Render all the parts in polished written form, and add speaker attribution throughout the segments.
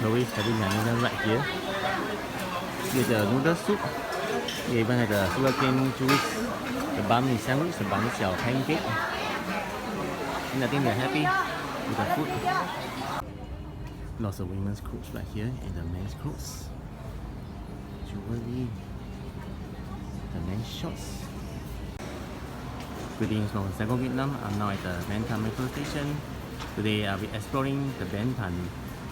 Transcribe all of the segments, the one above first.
Speaker 1: tourists having their noodles right here. Here's the noodle soup. They even have the sugarcane juice, the banh mi sandwich, the banh mi xiao pancake. And I think they're happy with the food. Lots of women's clothes right here and the men's clothes. Jewelry, the men's shorts. Greetings from Saigon, Vietnam. I'm now at the Ben Thanh metro station. Today I'll be exploring the Ben Thanh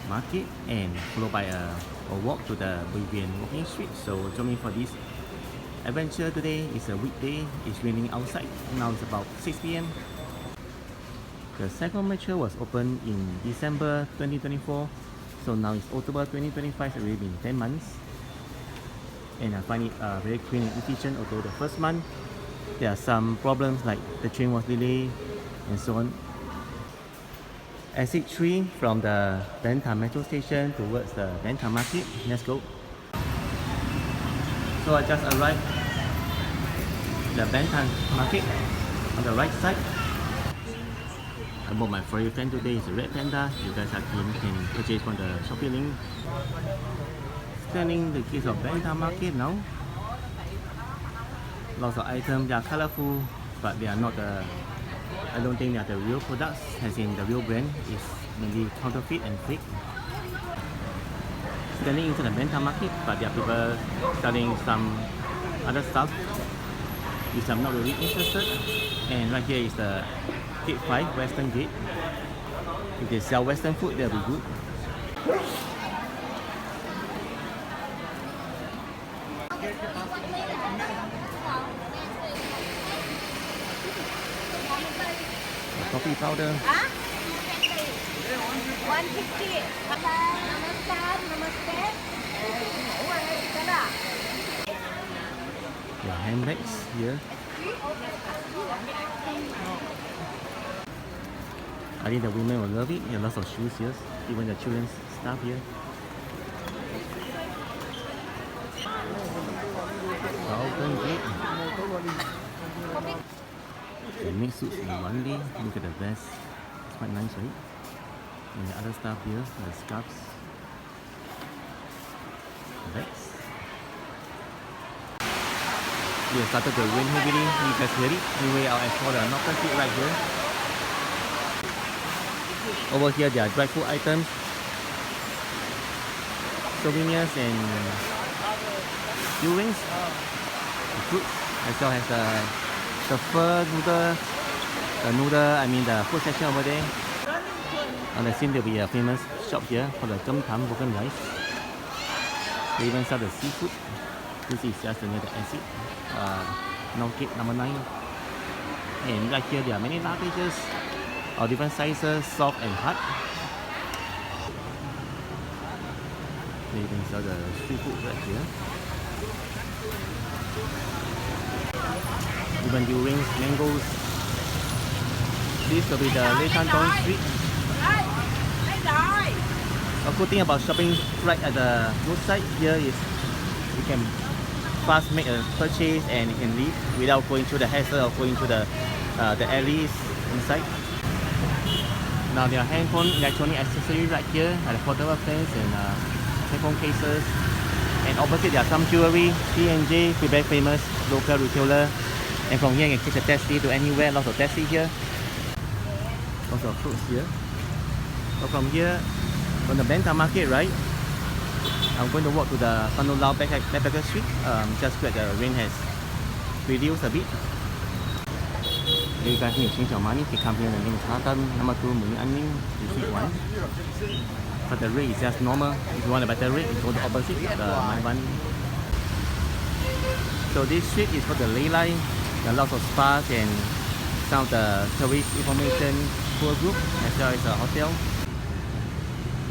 Speaker 1: Market and followed by a walk to the Bui Vien Walking Street. So join me for this adventure today. It's a weekday. It's raining outside. Now it's about 6 p.m. The Saigon Metro was opened in December 2024. So now it's October 2025. It's already been 10 months. And I find it very clean and efficient. Although the first month there are some problems like the train was delayed and so on. Exit 3 from the Ben Thanh metro station towards the Ben Thanh Market. Let's go. So I just arrived the Ben Thanh Market on the right side. I bought my furry friend today. It's a red panda. You guys are keen, can purchase from the Shopee link. Scanning the case of Ben Thanh Market now. Lots of items. They are colorful, but they are not the. I don't think they are the real products. As in the real brand is maybe counterfeit and fake. Standing into the Ben Thanh Market, but there are people selling some other stuff which I'm not really interested. And right here is the Gate 5 Western Gate. If they sell Western food, that'll be good. Coffee powder.
Speaker 2: 150.
Speaker 1: The handbags here. I think the women will love it. There are lots of shoes here, even the children's stuff here. Golden Gate. They make suits in one day. Look at the vest. It's quite nice, right? And the other stuff here, the scarves, bags. It started to rain heavily. You guys hear it? Anyway, I'll explore the Northern Street right here. Over here, there are dry food items, souvenirs, and earrings. The fruits, as well as the pho noodle, the food section over there. And there seems to be a famous shop here for the Cơm Thắm broken rice. They even sell the seafood. This is just near the exit, Gate number 9. And right here there are many luggages of different sizes, soft and hard. They even sell the street food right here. Even earrings, mangoes. This will be the Lê Thanh Tôn Street. A good thing about shopping right at the roadside here is you can fast make a purchase and you can leave without going through the hassle of going through the alleys inside. Now there are handphone electronic accessories right here, like portable fans and headphone cases. And opposite there are some jewelry. P&J, Quebec famous local retailer. And from here you can take a taxi to anywhere. Lots of taxi here. Lots of fruits here. So from here, from the Ben Thanh Market, right? I'm going to walk to the Phan Lu Lao Backpacker Street. Just where the rain has reduced a bit. If you guys need to change your money, you come here. The name is Hatan, number 2, Minh Onion, receipt 1. But the rate is just normal. If you want a better rate, you go to opposite, the My One. So this street is for the Ley Lai. There are lots of spas and some of the tourist information tour group as well as a hotel.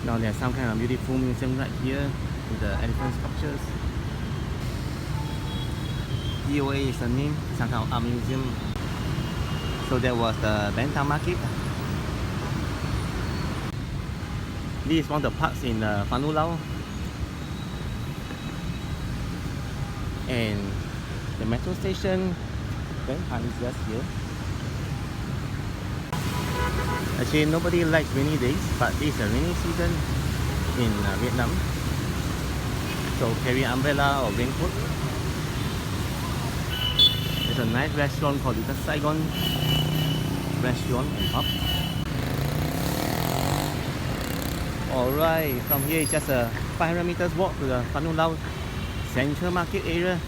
Speaker 1: Now there's some kind of beautiful museum right here with the elephant sculptures. DOA is the name, some kind of art museum. So that was the Ben Thanh Market. This is one of the parks in Phan Lu Lao. And the metro station, Ben Thanh is just here. Actually, nobody likes rainy days, but this is a rainy season. in Vietnam. So carry an umbrella or raincoat. There's a nice restaurant called the Saigon Restaurant and Pub. Alright, from here it's just a 500 meters walk to the Phan Nung Lao Central Market area.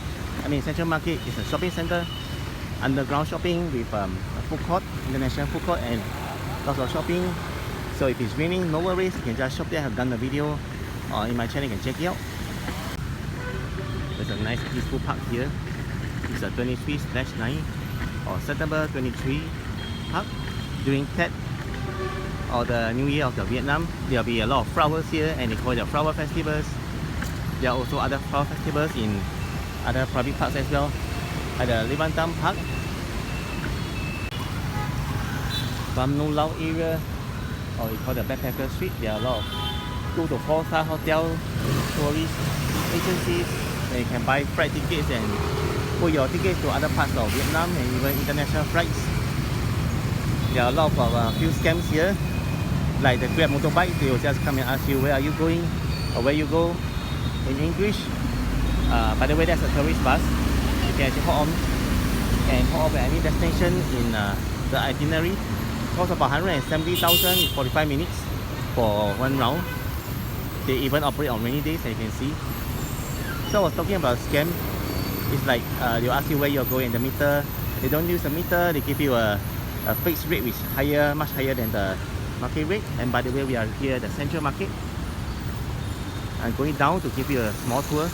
Speaker 1: I mean, Central Market is a shopping center, underground shopping with a food court, international food court, and lots of shopping. So if it's raining, no worries, you can just shop there. I've done the video in my channel, you can check it out. There's a nice peaceful park here. It's a 23/9 or September 23 park. During Tet or the New Year of the Vietnam, there'll be a lot of flowers here, and they call it the flower festivals. There are also other flower festivals in other private parks as well, at the Levan Tam Park. Phan Nung Lao area, or we call the Backpacker Street, there are a lot of 2 to 4 star hotel tourist agencies where you can buy flight tickets and put your tickets to other parts of Vietnam and even international flights. There are a lot of few scams here, like the Grab motorbike. They will just come and ask you where are you going or where you go in English. By the way, that's a tourist bus. You can actually hop on and hop off at any destination in the itinerary. Costs about 170,000 in 45 minutes for one round. They even operate on rainy days, as you can see. So I was talking about scam. It's like they'll ask you where you're going, the meter. They don't use a meter, they give you a fixed rate which is higher, much higher than the market rate. And by the way, we are here at the Central Market. I'm going down to give you a small tour.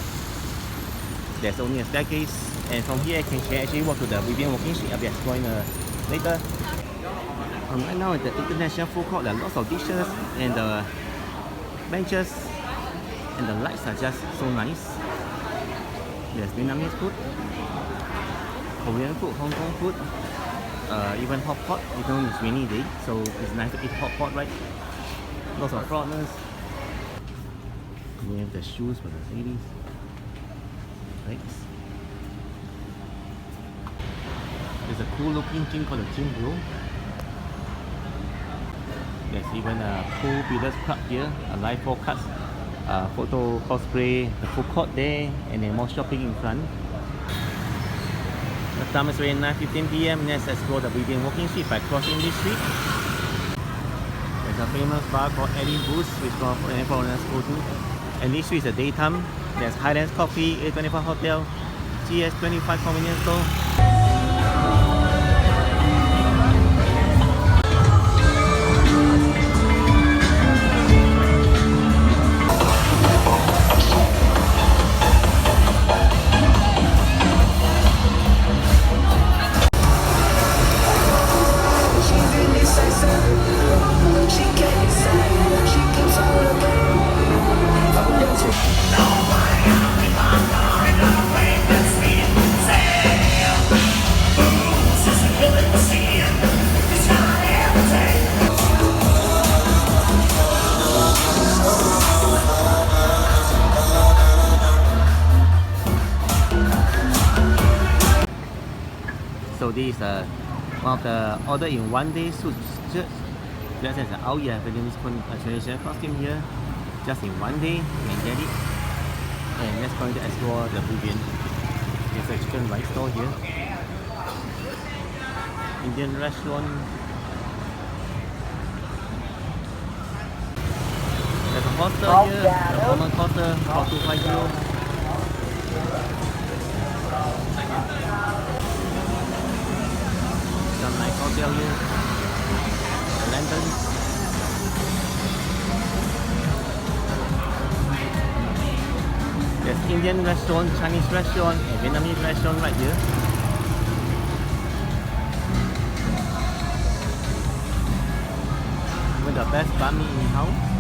Speaker 1: There's only a staircase, and from here you can actually walk to the Bui Vien Walking Street. I'll be exploring later. Right now at the international food court, there are lots of dishes, and the benches and the lights are just so nice. There's Vietnamese food, Korean food, Hong Kong food, even hot pot, even though it's rainy day, so it's nice to eat hot pot, right? Lots of foreigners. We have the shoes for the ladies. Right. There's a cool looking thing called a gym bro. There's even a pool builders club here, a live forecast, photo cosplay, the food court there, and then more shopping in front. The time is already 9:15 PM. Let's explore the Bui Vien Walking Street by crossing this street. There's a famous bar called Eddie Boots, which foreigners go to. And this street is a daytime. There's Highlands Coffee, A24 Hotel, GS25 Convenience Store. So this is one of the order in one day suit shirts. Just as an out year Vietnamese traditional costume here. Just in one day you can get it. And let's going to explore the Bui Vien. There's a chicken rice store here. Indian restaurant. There's a hostel here, the common hostel, 4250. Some nice hotel here. The lanterns. There's Indian restaurant, Chinese restaurant, and Vietnamese restaurant right here. With the best banh mi in town.